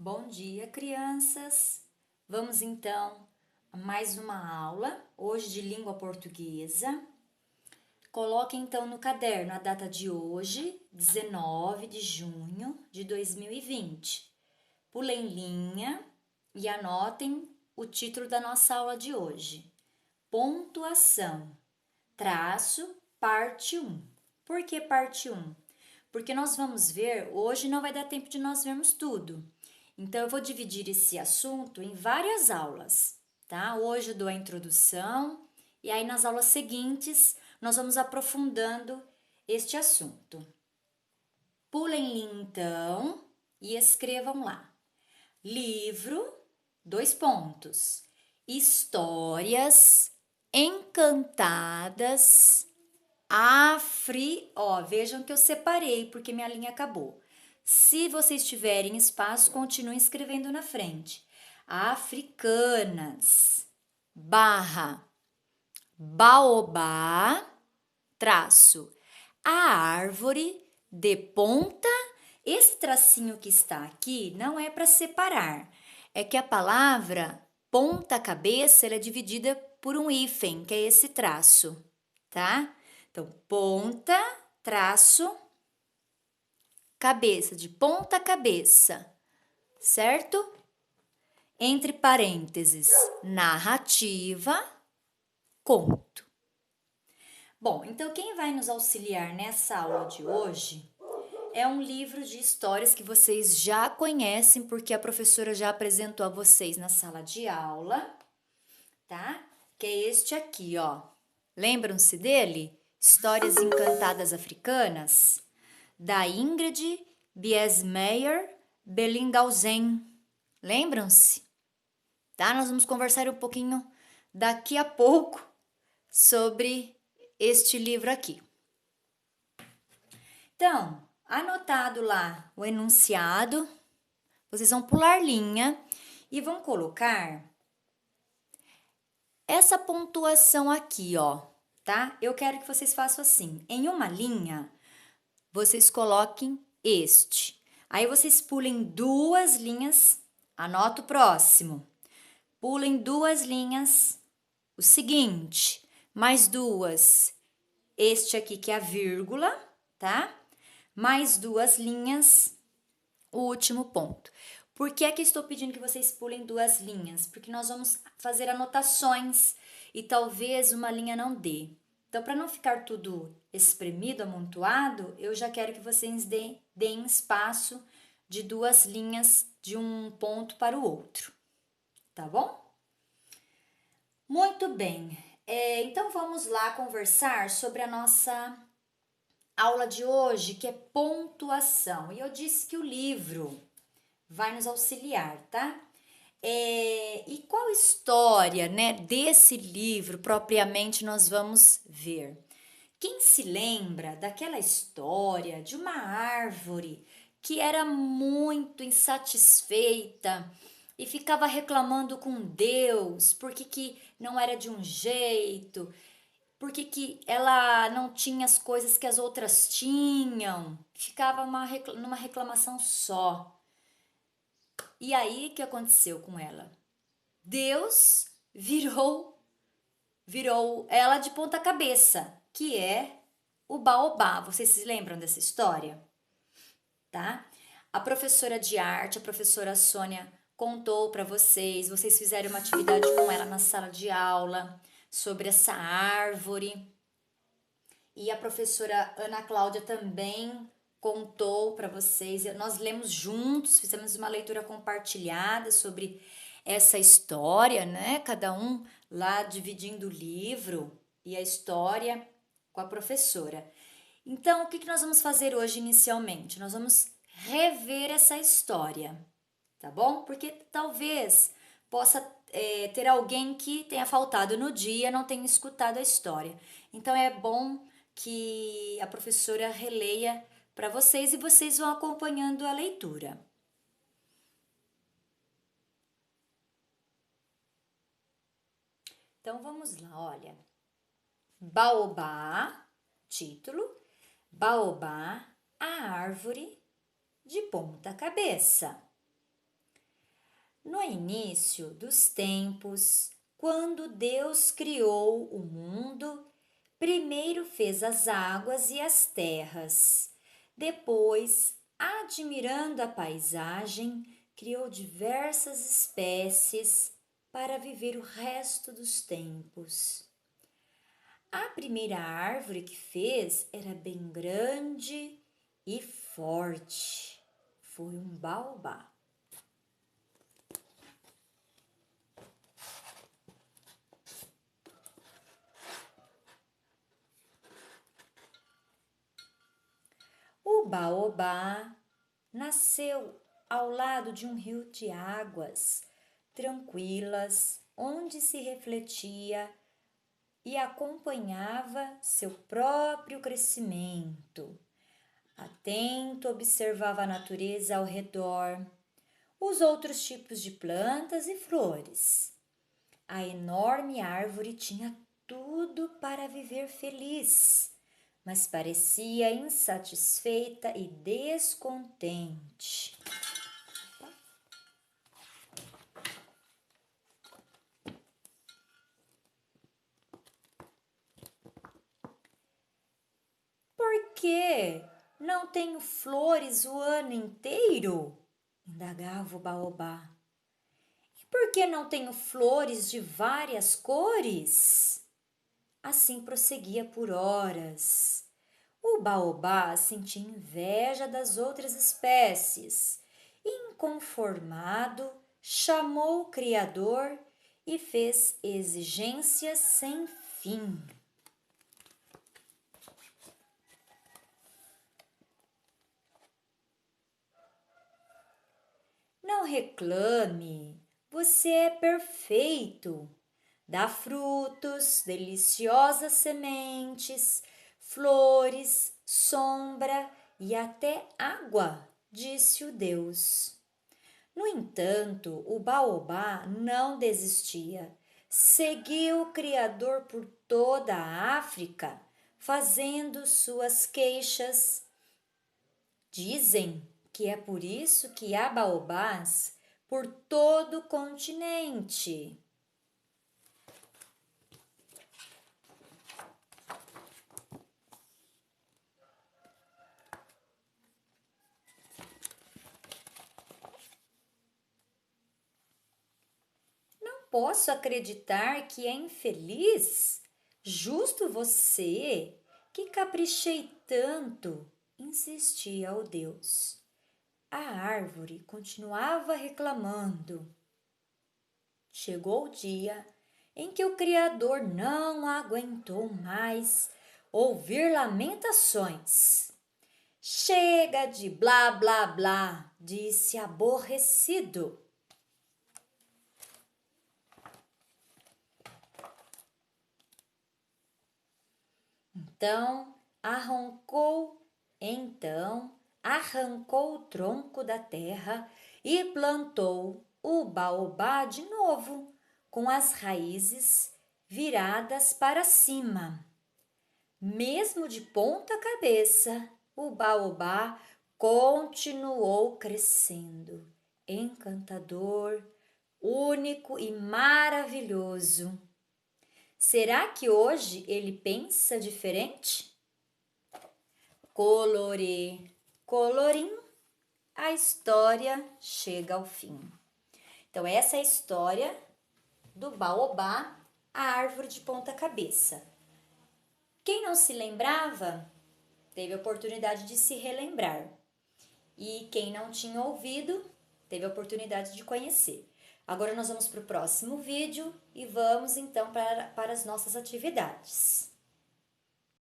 Bom dia, crianças! Vamos então a mais uma aula, hoje de língua portuguesa. Coloque então no caderno a data de hoje, 19 de junho de 2020. Pulem linha e anotem o título da nossa aula de hoje. Pontuação, traço, parte 1. Por que parte 1? Porque nós vamos ver, hoje não vai dar tempo de nós vermos tudo. Então, eu vou dividir esse assunto em várias aulas, tá? Hoje eu dou a introdução e aí nas aulas seguintes nós vamos aprofundando este assunto. Pulem então e escrevam lá. Livro, 2 pontos. Histórias encantadas vejam que eu separei porque minha linha acabou. Se vocês tiverem espaço, continuem escrevendo na frente. Africanas, barra, baobá, traço, a árvore de ponta. Esse tracinho que está aqui não é para separar, é que a palavra ponta-cabeça ela é dividida por um hífen, que é esse traço, tá? Então, ponta, traço, cabeça, de ponta a cabeça, certo? Entre parênteses, narrativa, conto. Bom, então quem vai nos auxiliar nessa aula de hoje é um livro de histórias que vocês já conhecem, porque a professora já apresentou a vocês na sala de aula, tá? Que é este aqui, ó. Lembram-se dele? Histórias Encantadas Africanas? Da Ingrid Biesmeyer Bellinghausen. Lembram-se? Tá? Nós vamos conversar um pouquinho daqui a pouco sobre este livro aqui. Então, anotado lá o enunciado, vocês vão pular linha e vão colocar essa pontuação aqui, ó, tá? Eu quero que vocês façam assim, em uma linha, vocês coloquem este. Aí vocês pulem 2 linhas, anota o próximo. Pulem 2 linhas, o seguinte, mais 2, este aqui que é a vírgula, tá? Mais 2 linhas, o último ponto. Por que é que estou pedindo que vocês pulem 2 linhas? Porque nós vamos fazer anotações e talvez uma linha não dê. Então, para não ficar tudo espremido, amontoado, eu já quero que vocês deem espaço de 2 linhas de um ponto para o outro, tá bom? Muito bem, então vamos lá conversar sobre a nossa aula de hoje, que é pontuação. E eu disse que o livro vai nos auxiliar, tá? E qual história, né, desse livro propriamente nós vamos ver? Quem se lembra daquela história de uma árvore que era muito insatisfeita e ficava reclamando com Deus porque que não era de um jeito, porque que ela não tinha as coisas que as outras tinham, ficava numa reclamação só. E aí, o que aconteceu com ela? Deus virou ela de ponta cabeça, que é o baobá. Vocês se lembram dessa história? Tá? A professora de arte, a professora Sônia, contou para vocês, vocês fizeram uma atividade com ela na sala de aula sobre essa árvore. E a professora Ana Cláudia também contou para vocês. Nós lemos juntos, fizemos uma leitura compartilhada sobre essa história, né? Cada um lá dividindo o livro e a história com a professora. Então, o que nós vamos fazer hoje inicialmente? Nós vamos rever essa história, tá bom? Porque talvez possa ter alguém que tenha faltado no dia, não tenha escutado a história. Então, é bom que a professora releia para vocês e vocês vão acompanhando a leitura. Então vamos lá, olha. Baobá, título: Baobá, a árvore de ponta cabeça. No início dos tempos, quando Deus criou o mundo, primeiro fez as águas e as terras. Depois, admirando a paisagem, criou diversas espécies para viver o resto dos tempos. A primeira árvore que fez era bem grande e forte. Foi um baobá. O baobá nasceu ao lado de um rio de águas tranquilas, onde se refletia e acompanhava seu próprio crescimento. Atento, observava a natureza ao redor, os outros tipos de plantas e flores. A enorme árvore tinha tudo para viver feliz, mas parecia insatisfeita e descontente. Por que não tenho flores o ano inteiro? Indagava o baobá. E por que não tenho flores de várias cores? Assim prosseguia por horas. O baobá sentia inveja das outras espécies. Inconformado, chamou o Criador e fez exigências sem fim. Não reclame, você é perfeito. Dá frutos, deliciosas sementes, flores, sombra e até água, disse o Deus. No entanto, o baobá não desistia. Seguiu o Criador por toda a África, fazendo suas queixas. Dizem que é por isso que há baobás por todo o continente. Não posso acreditar que é infeliz. Justo você, que caprichei tanto, insistia o Deus. A árvore continuava reclamando. Chegou o dia em que o Criador não aguentou mais ouvir lamentações. Chega de blá blá blá, disse aborrecido. Então arrancou o tronco da terra e plantou o baobá de novo, com as raízes viradas para cima. Mesmo de ponta cabeça, o baobá continuou crescendo, encantador, único e maravilhoso. Será que hoje ele pensa diferente? Colorê, colorim, a história chega ao fim. Então, essa é a história do baobá, a árvore de ponta cabeça. Quem não se lembrava, teve a oportunidade de se relembrar. E quem não tinha ouvido, teve a oportunidade de conhecer. Agora nós vamos para o próximo vídeo e vamos então para as nossas atividades.